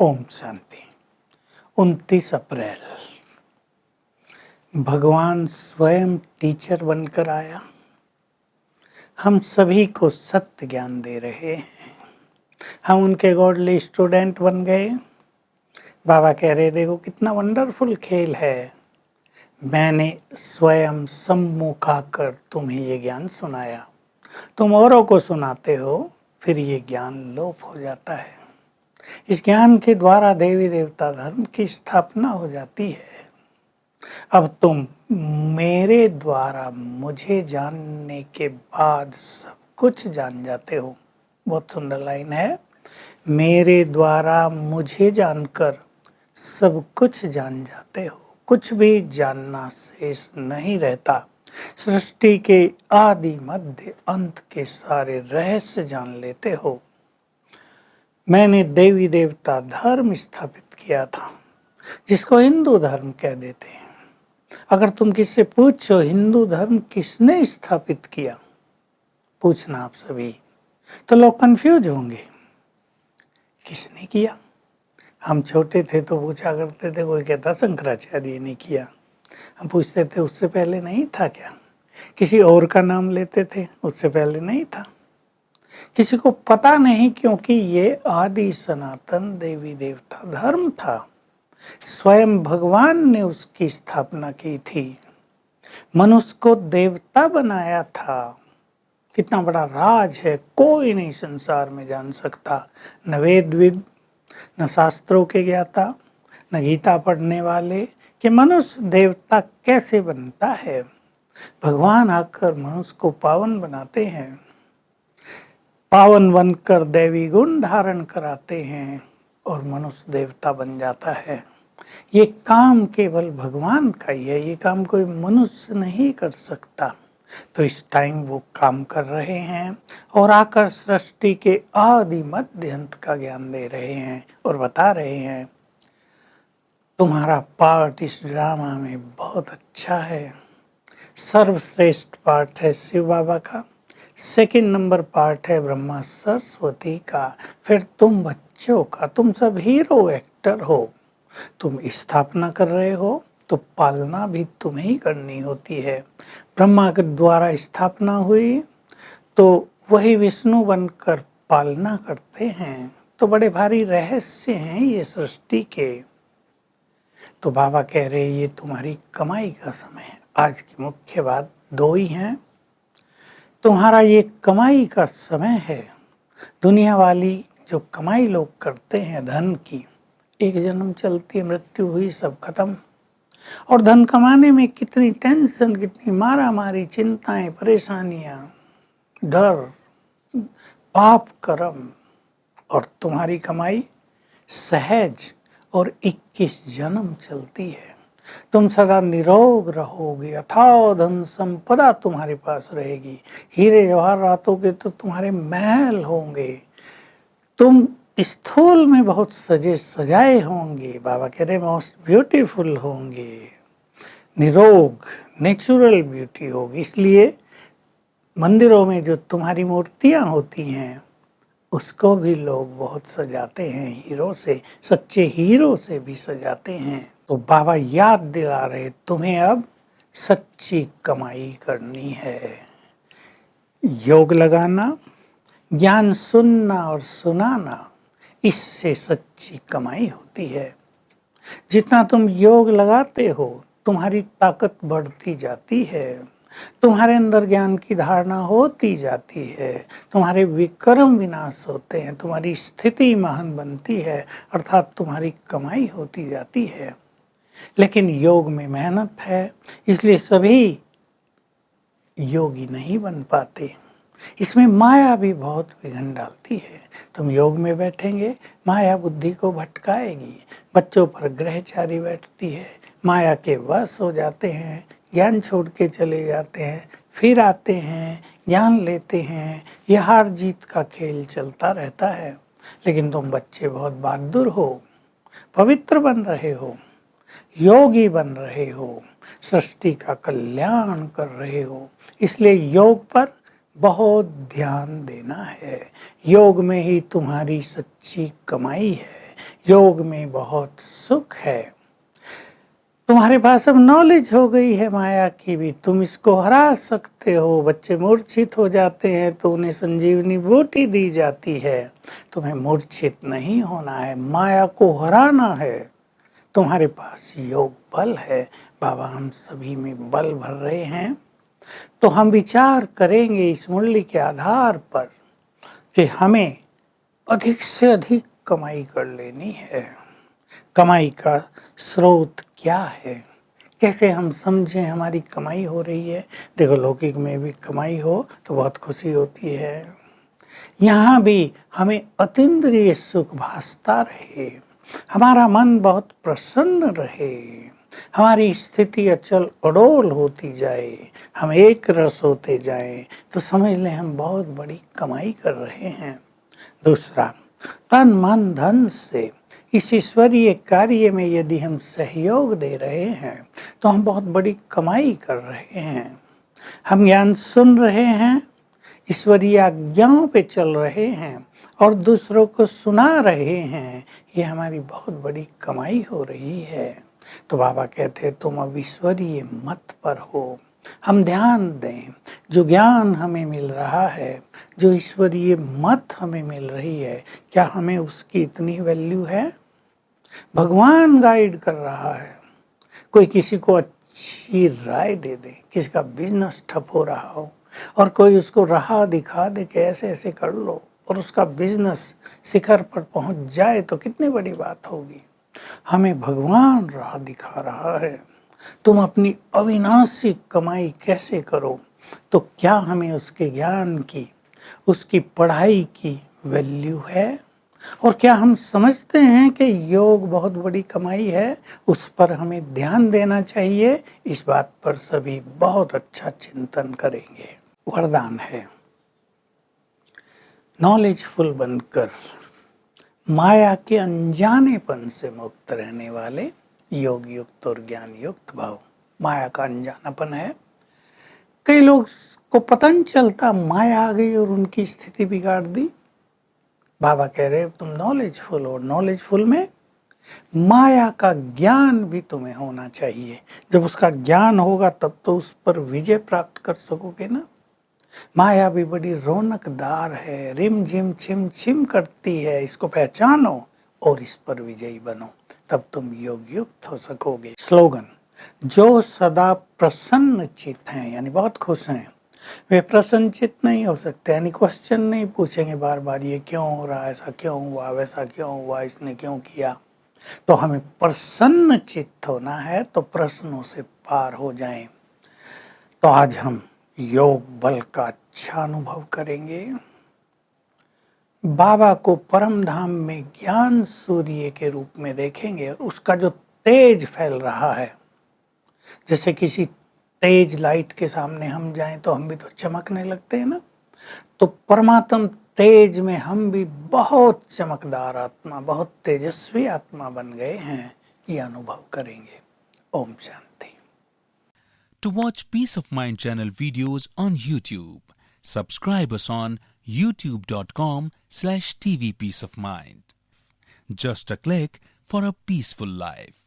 ओम शांति। 29 अप्रैल भगवान स्वयं टीचर बनकर आया, हम सभी को सत्य ज्ञान दे रहे हैं। हम उनके गॉडली स्टूडेंट बन गए। बाबा कह रहे देखो कितना वंडरफुल खेल है, मैंने स्वयं सम्मुख आकर तुम्हें ये ज्ञान सुनाया, तुम औरों को सुनाते हो, फिर ये ज्ञान लोप हो जाता है। इस ज्ञान के द्वारा देवी देवता धर्म की स्थापना हो जाती है। अब तुम मेरे द्वारा मुझे जानने के बाद सब कुछ जान जाते हो। बहुत सुंदर लाइन है, मेरे द्वारा मुझे जानकर सब कुछ जान जाते हो। कुछ भी जानना शेष नहीं रहता। सृष्टि के आदि मध्य अंत के सारे रहस्य जान लेते हो। मैंने देवी देवता धर्म स्थापित किया था, जिसको हिंदू धर्म कह देते हैं। अगर तुम किससे पूछो हिंदू धर्म किसने स्थापित किया, पूछना आप सभी, तो लोग कंफ्यूज होंगे, किसने किया। हम छोटे थे तो पूछा करते थे, कोई कहता शंकराचार्य ने किया। हम पूछते थे उससे पहले नहीं था क्या? किसी और का नाम लेते थे, उससे पहले नहीं था। किसी को पता नहीं, क्योंकि ये आदि सनातन देवी देवता धर्म था। स्वयं भगवान ने उसकी स्थापना की थी, मनुष्य को देवता बनाया था। कितना बड़ा राज है, कोई नहीं संसार में जान सकता। न वेदविद, न शास्त्रों के ज्ञाता, न गीता पढ़ने वाले कि मनुष्य देवता कैसे बनता है। भगवान आकर मनुष्य को पावन बनाते हैं, पावन बनकर दैवी गुण धारण कराते हैं और मनुष्य देवता बन जाता है। ये काम केवल भगवान का ही है, ये काम कोई मनुष्य नहीं कर सकता। तो इस टाइम वो काम कर रहे हैं और आकर सृष्टि के आदि मध्य अंत का ज्ञान दे रहे हैं और बता रहे हैं तुम्हारा पार्ट इस ड्रामा में बहुत अच्छा है। सर्वश्रेष्ठ पार्ट है शिव बाबा का, सेकंड नंबर पार्ट है ब्रह्मा सरस्वती का, फिर तुम बच्चों का। तुम सब हीरो एक्टर हो। तुम स्थापना कर रहे हो तो पालना भी तुम्हें ही करनी होती है। ब्रह्मा के द्वारा स्थापना हुई तो वही विष्णु बनकर पालना करते हैं। तो बड़े भारी रहस्य हैं ये सृष्टि के। तो बाबा कह रहे ये तुम्हारी कमाई का समय है। आज की मुख्य बात दो ही हैं, तुम्हारा ये कमाई का समय है। दुनिया वाली जो कमाई लोग करते हैं धन की, एक जन्म चलती, मृत्यु हुई, सब खत्म। और धन कमाने में कितनी टेंशन, कितनी मारा मारी, चिंताएं, परेशानियां, डर, पाप कर्म। और तुम्हारी कमाई सहज और 21 जन्म चलती है। तुम सदा निरोग रहोगे, अथाओ धन संपदा तुम्हारे पास रहेगी। हीरे जवाहरातों के तो तुम्हारे महल होंगे। तुम स्थूल में बहुत सजे सजाए होंगे, बाबा कह रहे मोस्ट ब्यूटीफुल होंगे। निरोग नेचुरल ब्यूटी होगी। इसलिए मंदिरों में जो तुम्हारी मूर्तियां होती हैं उसको भी लोग बहुत सजाते हैं, हीरो से, सच्चे हीरो से भी सजाते हैं। तो बाबा याद दिला रहे तुम्हें अब सच्ची कमाई करनी है। योग लगाना, ज्ञान सुनना और सुनाना, इससे सच्ची कमाई होती है। जितना तुम योग लगाते हो तुम्हारी ताकत बढ़ती जाती है, तुम्हारे अंदर ज्ञान की धारणा होती जाती है, तुम्हारे विक्रम विनाश होते हैं, तुम्हारी स्थिति महान बनती है, अर्थात तुम्हारी कमाई होती जाती है। लेकिन योग में मेहनत है, इसलिए सभी योगी नहीं बन पाते। इसमें माया भी बहुत विघ्न डालती है। तुम योग में बैठेंगे, माया बुद्धि को भटकाएगी। बच्चों पर ग्रहचारी बैठती है, माया के वश हो जाते हैं, ज्ञान छोड़ के चले जाते हैं, फिर आते हैं, ज्ञान लेते हैं। यह हार जीत का खेल चलता रहता है। लेकिन तुम बच्चे बहुत बहादुर हो, पवित्र बन रहे हो, योगी बन रहे हो, सृष्टि का कल्याण कर रहे हो। इसलिए योग पर बहुत ध्यान देना है। योग में ही तुम्हारी सच्ची कमाई है। योग में बहुत सुख है। तुम्हारे पास अब नॉलेज हो गई है माया की भी, तुम इसको हरा सकते हो। बच्चे मूर्छित हो जाते हैं तो उन्हें संजीवनी बूटी दी जाती है। तुम्हें मूर्छित नहीं होना है, माया को हराना है। तुम्हारे पास योग बल है। बाबा हम सभी में बल भर रहे हैं। तो हम विचार करेंगे इस मुरली के आधार पर कि हमें अधिक से अधिक कमाई कर लेनी है। कमाई का स्रोत क्या है, कैसे हम समझें हमारी कमाई हो रही है। देखो लौकिक में भी कमाई हो तो बहुत खुशी होती है, यहाँ भी हमें अतीन्द्रिय सुख भासता रहे, हमारा मन बहुत प्रसन्न रहे, हमारी स्थिति अचल अडोल होती जाए, हम एक रस होते जाए, तो समझ लें हम बहुत बड़ी कमाई कर रहे हैं। दूसरा, तन मन धन से इस ईश्वरीय कार्य में यदि हम सहयोग दे रहे हैं तो हम बहुत बड़ी कमाई कर रहे हैं। हम ज्ञान सुन रहे हैं, ईश्वरीय आज्ञाओं पे चल रहे हैं और दूसरों को सुना रहे हैं, ये हमारी बहुत बड़ी कमाई हो रही है। तो बाबा कहते हैं तुम अब ईश्वरीय मत पर हो। हम ध्यान दें, जो ज्ञान हमें मिल रहा है, जो ईश्वरीय मत हमें मिल रही है, क्या हमें उसकी इतनी वैल्यू है? भगवान गाइड कर रहा है। कोई किसी को अच्छी राय दे दे, किसी का बिजनेस ठप हो रहा हो और कोई उसको राह दिखा दे कि ऐसे ऐसे कर लो और उसका बिजनेस शिखर पर पहुंच जाए तो कितनी बड़ी बात होगी। हमें भगवान राह दिखा रहा है। तुम अपनी अविनाशी कमाई कैसे करो, तो क्या हमें उसके ज्ञान की, उसकी पढ़ाई की वैल्यू है? और क्या हम समझते हैं कि योग बहुत बड़ी कमाई है, उस पर हमें ध्यान देना चाहिए। इस बात पर सभी बहुत अच्छा चिंतन करेंगे। वरदान है, नॉलेजफुल बनकर माया के अनजानेपन से मुक्त रहने वाले योग युक्त और ज्ञान युक्त भाव। माया का अनजानापन है, कई लोग को पता नहीं चलता, माया आ गई और उनकी स्थिति बिगाड़ दी। बाबा कह रहे तुम नॉलेजफुल हो, नॉलेजफुल में माया का ज्ञान भी तुम्हें होना चाहिए। जब उसका ज्ञान होगा तब तो उस पर विजय प्राप्त कर सकोगे ना। माया भी बड़ी रौनकदार है, रिम झिम छिम छिम करती है, इसको पहचानो और इस पर विजयी बनो, तब तुम योग युक्त हो सकोगे। स्लोगन, जो सदा प्रसन्न चित्त हैं, यानी बहुत खुश हैं, वे प्रसन्नचित नहीं हो सकते। यानी क्वेश्चन नहीं पूछेंगे बार बार ये क्यों हो रहा है, ऐसा क्यों हुआ, वैसा क्यों हुआ, इसने क्यों किया। तो हमें प्रसन्न चित्त होना है, तो प्रश्नों से पार हो जाएं। तो आज हम योग बल का अच्छा अनुभव करेंगे। बाबा को परम धाम में ज्ञान सूर्य के रूप में देखेंगे और उसका जो तेज फैल रहा है, जैसे किसी तेज लाइट के सामने हम जाएं तो हम भी तो चमकने लगते हैं ना। तो परमात्म तेज में हम भी बहुत चमकदार आत्मा, बहुत तेजस्वी आत्मा बन गए हैं, ये अनुभव करेंगे। Om Shanti. To watch Peace of Mind channel videos on YouTube, subscribe us on youtube.com/tvpeaceofmind. Just a click for a peaceful life.